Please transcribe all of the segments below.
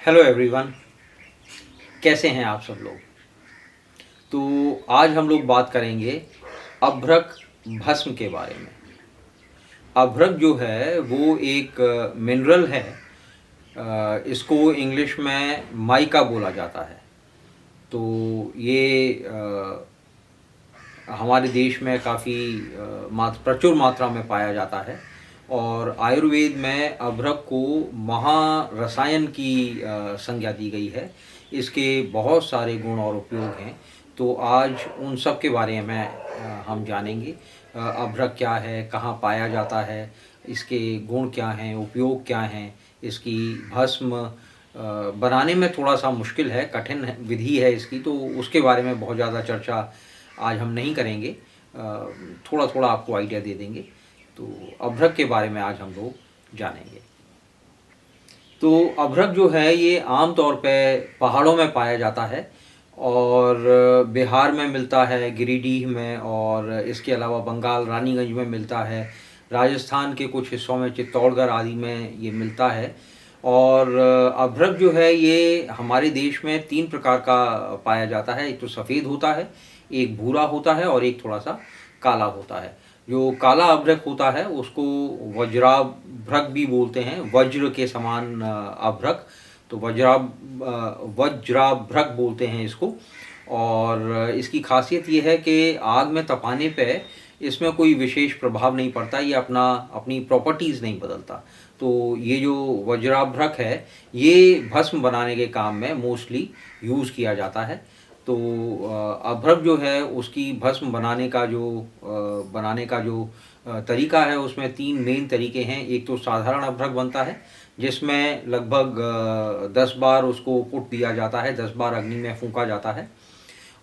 Hello everyone. कैसे हैं आप सब लोग। तो आज हम लोग बात करेंगे अभ्रक भस्म के बारे में। अभ्रक जो है वो एक मिनरल है। इसको इंग्लिश में माइका बोला जाता है। तो ये हमारे देश में काफ़ी प्रचुर मात्रा में पाया जाता है। और आयुर्वेद में अभ्रक को महारसायन की संज्ञा दी गई है। इसके बहुत सारे गुण और उपयोग हैं। तो आज उन सब के बारे में हम जानेंगे। अभ्रक क्या है, कहाँ पाया जाता है, इसके गुण क्या हैं, उपयोग क्या हैं। इसकी भस्म बनाने में थोड़ा सा मुश्किल है, कठिन विधि है इसकी, तो उसके बारे में बहुत ज़्यादा चर्चा आज हम नहीं करेंगे। थोड़ा थोड़ा आपको आइडिया दे देंगे। तो अभ्रक के बारे में आज हम लोग जानेंगे। तो अभ्रक जो है ये आम तौर पे पहाड़ों में पाया जाता है और बिहार में मिलता है, गिरिडीह में, और इसके अलावा बंगाल रानीगंज में मिलता है। राजस्थान के कुछ हिस्सों में, चित्तौड़गढ़ आदि में ये मिलता है। और अभ्रक जो है ये हमारे देश में तीन प्रकार का पाया जाता है। एक तो सफ़ेद होता है, एक भूरा होता है और एक थोड़ा सा काला होता है। जो काला अभ्रक होता है उसको वज्राभ्रक भी बोलते हैं, वज्र के समान अभ्रक। तो वज्राभ्रक बोलते हैं इसको। और इसकी खासियत ये है कि आग में तपाने पे इसमें कोई विशेष प्रभाव नहीं पड़ता, ये अपनी प्रॉपर्टीज़ नहीं बदलता। तो ये जो वज्राभ्रक है ये भस्म बनाने के काम में मोस्टली यूज़ किया जाता है। तो अभ्रक जो है उसकी भस्म बनाने का जो तरीका है उसमें तीन मेन तरीके हैं। एक तो साधारण अभ्रक बनता है जिसमें लगभग 10 बार उसको पुट दिया जाता है, 10 बार अग्नि में फूंका जाता है।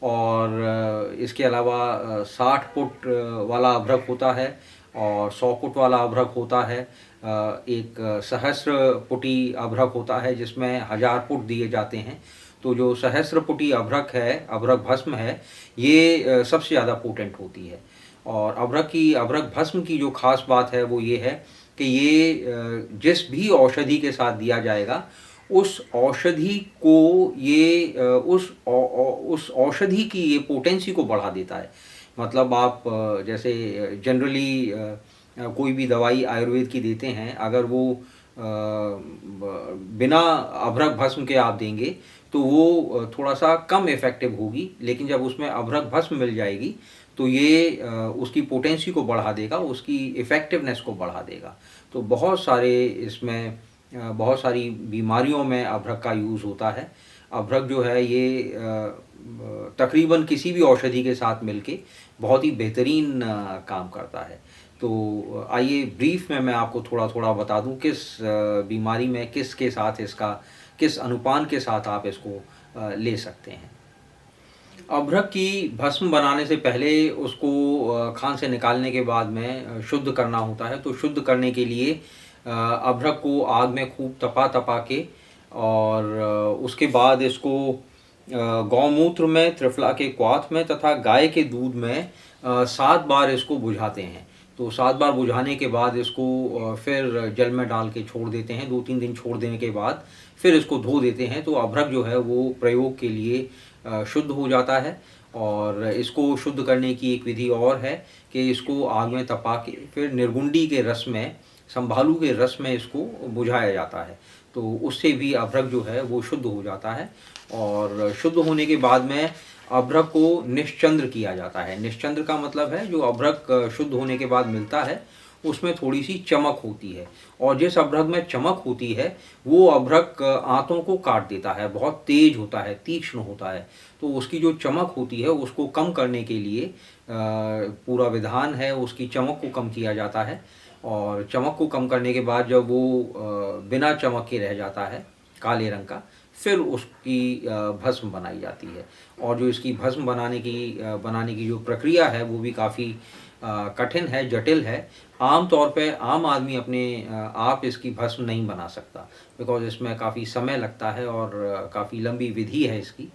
और इसके अलावा 60 फुट वाला अभ्रक होता है और 100 फुट वाला अभ्रक होता है। एक सहस्र पुटी अभ्रक होता है जिसमें 1000 फुट दिए जाते हैं। तो जो सहस्र पुटी अभ्रक है, अभ्रक भस्म है, ये सबसे ज़्यादा पोटेंट होती है। और अभ्रक भस्म की जो खास बात है वो ये है कि ये जिस भी औषधि के साथ दिया जाएगा उस औषधि को ये उस औषधि की ये पोटेंसी को बढ़ा देता है। मतलब आप जैसे जनरली कोई भी दवाई आयुर्वेद की देते हैं, अगर वो बिना अभ्रक भस्म के आप देंगे तो वो थोड़ा सा कम इफ़ेक्टिव होगी। लेकिन जब उसमें अभ्रक भस्म मिल जाएगी तो ये उसकी पोटेंसी को बढ़ा देगा, उसकी इफ़ेक्टिवनेस को बढ़ा देगा। तो बहुत सारी बीमारियों में अभ्रक का यूज़ होता है। अभ्रक जो है ये तकरीबन किसी भी औषधि के साथ मिलके बहुत ही बेहतरीन काम करता है। तो आइए ब्रीफ में मैं आपको थोड़ा थोड़ा बता दूं किस बीमारी में किसके साथ इसका किस अनुपान के साथ आप इसको ले सकते हैं। अभ्रक की भस्म बनाने से पहले उसको खान से निकालने के बाद में शुद्ध करना होता है। तो शुद्ध करने के लिए अभ्रक को आग में खूब तपा के और उसके बाद इसको गौमूत्र में, त्रिफला के क्वाथ में तथा गाय के दूध में 7 बार इसको बुझाते हैं। तो 7 बार बुझाने के बाद इसको फिर जल में डाल के छोड़ देते हैं। 2-3 दिन छोड़ देने के बाद फिर इसको धो देते हैं। तो अभ्रक जो है वो प्रयोग के लिए शुद्ध हो जाता है। और इसको शुद्ध करने की एक विधि और है कि इसको आग में तपा के फिर निर्गुंडी के रस में, संभालू के रस में इसको बुझाया जाता है। तो उससे भी अभ्रक जो है वो शुद्ध हो जाता है। और शुद्ध होने के बाद में अभ्रक को निश्चंद्र किया जाता है। निश्चंद्र का मतलब है जो अभ्रक शुद्ध होने के बाद मिलता है उसमें थोड़ी सी चमक होती है। और जिस अभ्रक में चमक होती है वो अभ्रक आंतों को काट देता है, बहुत तेज होता है, तीक्ष्ण होता है। तो उसकी जो चमक होती है उसको कम करने के लिए पूरा विधान है, उसकी चमक को कम किया जाता है। और चमक को कम करने के बाद जब वो बिना चमक के रह जाता है, काले रंग का, फिर उसकी भस्म बनाई जाती है। और जो इसकी भस्म बनाने की जो प्रक्रिया है वो भी काफ़ी कठिन है, जटिल है। आम तौर पे आम आदमी अपने आप इसकी भस्म नहीं बना सकता, बिकॉज इसमें काफ़ी समय लगता है और काफ़ी लंबी विधि है इसकी।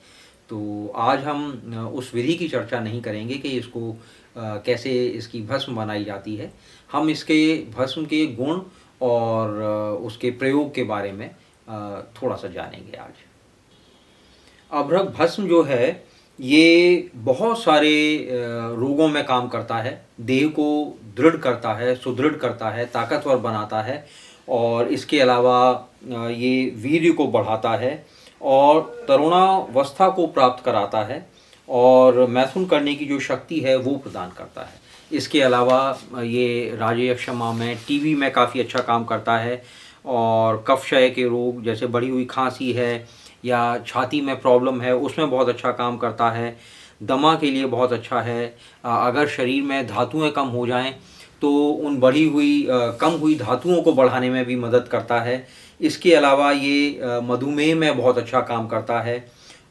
तो आज हम उस विधि की चर्चा नहीं करेंगे कि इसको कैसे इसकी भस्म बनाई जाती है। हम इसके भस्म के गुण और उसके प्रयोग के बारे में थोड़ा सा जानेंगे आज। अभ्रक भस्म जो है ये बहुत सारे रोगों में काम करता है, देह को दृढ़ करता है, सुदृढ़ करता है, ताकतवर बनाता है और इसके अलावा ये वीर्य को बढ़ाता है और तरुणावस्था को प्राप्त कराता है और मैथुन करने की जो शक्ति है वो प्रदान करता है। इसके अलावा ये राजयक्षमा में, टीबी में काफ़ी अच्छा काम करता है और कफशय के रोग जैसे बढ़ी हुई खांसी है या छाती में प्रॉब्लम है उसमें बहुत अच्छा काम करता है। दमा के लिए बहुत अच्छा है। अगर शरीर में धातुएं कम हो जाएं तो उन बढ़ी हुई कम हुई धातुओं को बढ़ाने में भी मदद करता है। इसके अलावा ये मधुमेह में बहुत अच्छा काम करता है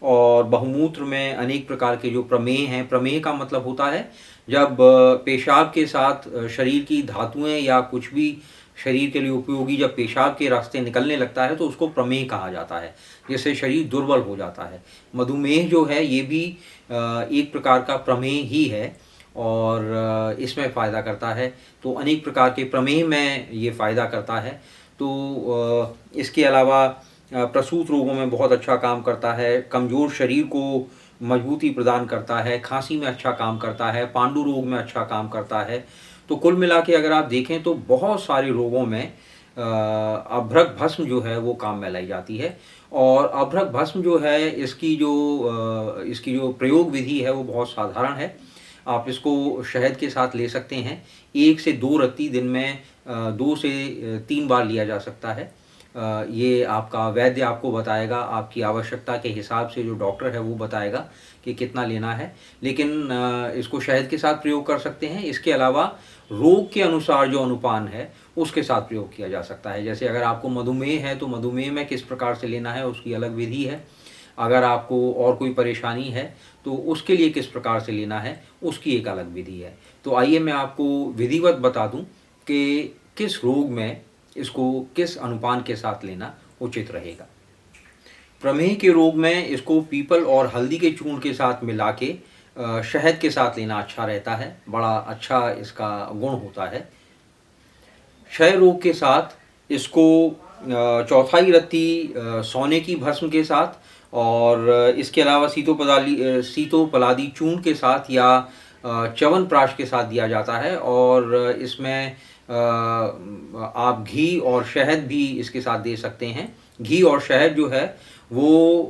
और बहुमूत्र में अनेक प्रकार के जो प्रमेह हैं, प्रमेह का मतलब होता है जब पेशाब के साथ शरीर की धातुएं या कुछ भी शरीर के लिए उपयोगी जब पेशाब के रास्ते निकलने लगता है तो उसको प्रमेह कहा जाता है, जिससे शरीर दुर्बल हो जाता है। मधुमेह जो है ये भी एक प्रकार का प्रमेह ही है और इसमें फ़ायदा करता है। तो अनेक प्रकार के प्रमेह में ये फ़ायदा करता है। तो इसके अलावा प्रसूत रोगों में बहुत अच्छा काम करता है, कमज़ोर शरीर को मजबूती प्रदान करता है, खांसी में अच्छा काम करता है, पांडु रोग में अच्छा काम करता है। तो कुल मिला के अगर आप देखें तो बहुत सारे रोगों में अभ्रक भस्म जो है वो काम में लाई जाती है। और अभ्रक भस्म जो है इसकी जो प्रयोग विधि है वो बहुत साधारण है। आप इसको शहद के साथ ले सकते हैं। 1 से 2 रत्ती दिन में 2 से 3 बार लिया जा सकता है। ये आपका वैद्य आपको बताएगा, आपकी आवश्यकता के हिसाब से जो डॉक्टर है वो बताएगा कि कितना लेना है, लेकिन इसको शहद के साथ प्रयोग कर सकते हैं। इसके अलावा रोग के अनुसार जो अनुपान है उसके साथ प्रयोग किया जा सकता है। जैसे अगर आपको मधुमेह है तो मधुमेह में किस प्रकार से लेना है उसकी अलग विधि है। अगर आपको और कोई परेशानी है तो उसके लिए किस प्रकार से लेना है उसकी एक अलग विधि है। तो आइए मैं आपको विधिवत बता दूं कि किस रोग में इसको किस अनुपान के साथ लेना उचित रहेगा। प्रमेह के रोग में इसको पीपल और हल्दी के चूर्ण के साथ मिला के शहद के साथ लेना अच्छा रहता है, बड़ा अच्छा इसका गुण होता है। क्षय रोग के साथ इसको चौथाई रत्ती सोने की भस्म के साथ और इसके अलावा सीतोपलादी चूर्ण के साथ या च्यवनप्राश के साथ दिया जाता है और इसमें आप घी और शहद भी इसके साथ दे सकते हैं। घी और शहद जो है वो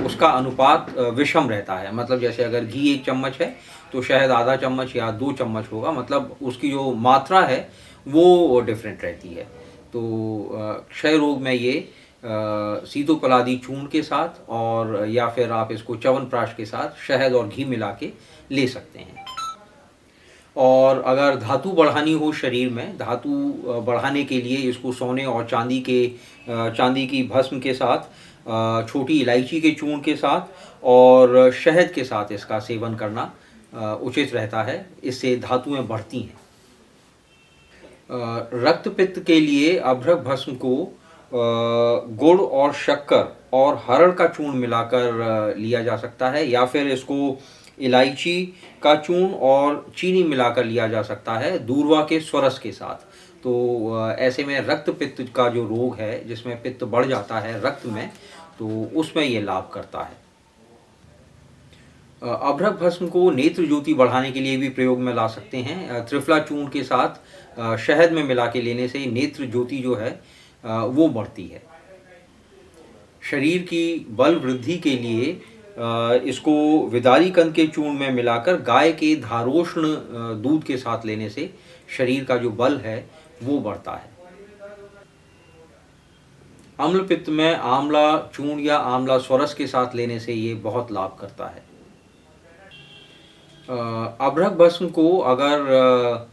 उसका अनुपात विषम रहता है, मतलब जैसे अगर घी 1 चम्मच है तो शहद आधा चम्मच या 2 चम्मच होगा, मतलब उसकी जो मात्रा है वो डिफरेंट रहती है। तो क्षय रोग में ये सीतोपलादी चूर्ण के साथ और या फिर आप इसको च्यवनप्राश के साथ शहद और घी मिला के ले सकते हैं। और अगर धातु बढ़ानी हो शरीर में, धातु बढ़ाने के लिए इसको सोने और चांदी की भस्म के साथ, छोटी इलायची के चूर्ण के साथ और शहद के साथ इसका सेवन करना उचित रहता है। इससे धातुएं बढ़ती हैं। रक्त पित्त के लिए अभ्रक भस्म को गुड़ और शक्कर और हरड़ का चूर्ण मिलाकर लिया जा सकता है या फिर इसको इलायची का चूर्ण और चीनी मिलाकर लिया जा सकता है दूर्वा के स्वरस के साथ। तो ऐसे में रक्त पित्त का जो रोग है जिसमें पित्त बढ़ जाता है रक्त में, तो उसमें ये लाभ करता है। अभ्रक भस्म को नेत्र ज्योति बढ़ाने के लिए भी प्रयोग में ला सकते हैं। त्रिफला चूर्ण के साथ शहद में मिला के लेने से नेत्र ज्योति जो है वो बढ़ती है। शरीर की बल वृद्धि के लिए इसको विदारी कंद के चूर्ण में मिलाकर गाय के धारोष्ण दूध के साथ लेने से शरीर का जो बल है वो बढ़ता है। अम्ल पित्त में आंवला चूर्ण या आंवला स्वरस के साथ लेने से ये बहुत लाभ करता है। अभ्रक भस्म को अगर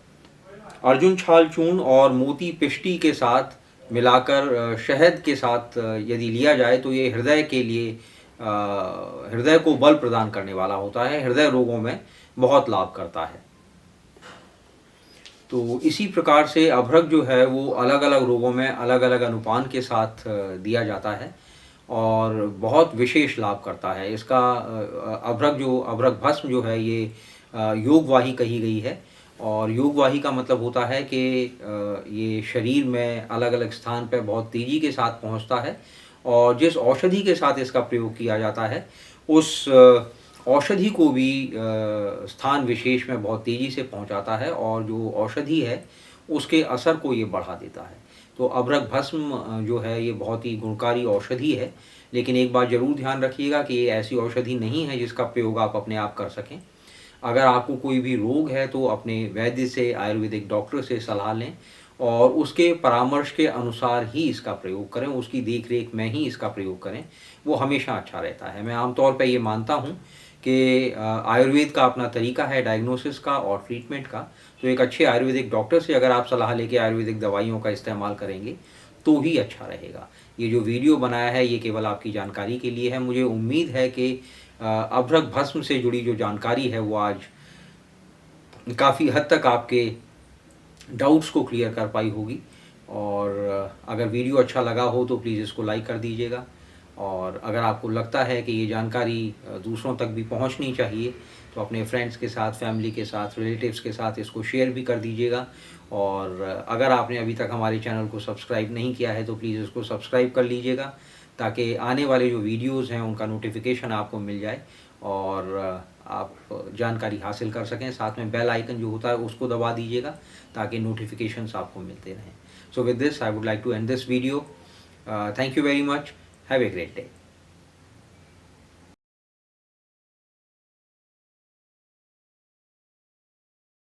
अर्जुन छाल चूर्ण और मोती पिष्टी के साथ मिलाकर शहद के साथ यदि लिया जाए तो ये हृदय के लिए हृदय को बल प्रदान करने वाला होता है, हृदय रोगों में बहुत लाभ करता है। तो इसी प्रकार से अभ्रक जो है वो अलग अलग रोगों में अलग अलग अनुपान के साथ दिया जाता है और बहुत विशेष लाभ करता है। इसका अभ्रक भस्म जो है ये योगवाही कही गई है और योगवाही का मतलब होता है कि ये शरीर में अलग अलग स्थान पर बहुत तेज़ी के साथ पहुंचता है और जिस औषधि के साथ इसका प्रयोग किया जाता है उस औषधि को भी स्थान विशेष में बहुत तेज़ी से पहुंचाता है और जो औषधि है उसके असर को ये बढ़ा देता है। तो अभ्रक भस्म जो है ये बहुत ही गुणकारी औषधि है, लेकिन एक बात ज़रूर ध्यान रखिएगा कि ये ऐसी औषधि नहीं है जिसका प्रयोग आप अपने आप कर सकें। अगर आपको कोई भी रोग है तो अपने वैद्य से, आयुर्वेदिक डॉक्टर से सलाह लें और उसके परामर्श के अनुसार ही इसका प्रयोग करें, उसकी देख रेख में ही इसका प्रयोग करें, वो हमेशा अच्छा रहता है। मैं आमतौर पर ये मानता हूँ कि आयुर्वेद का अपना तरीका है डायग्नोसिस का और ट्रीटमेंट का, तो एक अच्छे आयुर्वेदिक डॉक्टर से अगर आप सलाह लेके आयुर्वेदिक दवाइयों का इस्तेमाल करेंगे तो ही अच्छा रहेगा। ये जो वीडियो बनाया है ये केवल आपकी जानकारी के लिए है। मुझे उम्मीद है कि अभ्रक भस्म से जुड़ी जो जानकारी है वो आज काफ़ी हद तक आपके डाउट्स को क्लियर कर पाई होगी। और अगर वीडियो अच्छा लगा हो तो प्लीज़ इसको लाइक कर दीजिएगा, और अगर आपको लगता है कि ये जानकारी दूसरों तक भी पहुंचनी चाहिए तो अपने फ्रेंड्स के साथ, फैमिली के साथ, रिलेटिव्स के साथ इसको शेयर भी कर दीजिएगा। और अगर आपने अभी तक हमारे चैनल को सब्सक्राइब नहीं किया है तो प्लीज़ इसको सब्सक्राइब कर लीजिएगा, ताकि आने वाले जो वीडियोज़ हैं उनका नोटिफिकेशन आपको मिल जाए और आप जानकारी हासिल कर सकें। साथ में बेल आइकन जो होता है उसको दबा दीजिएगा ताकि नोटिफिकेशंस आपको मिलते रहें। So with this I would like to end this video. Thank you very much. Have a great day.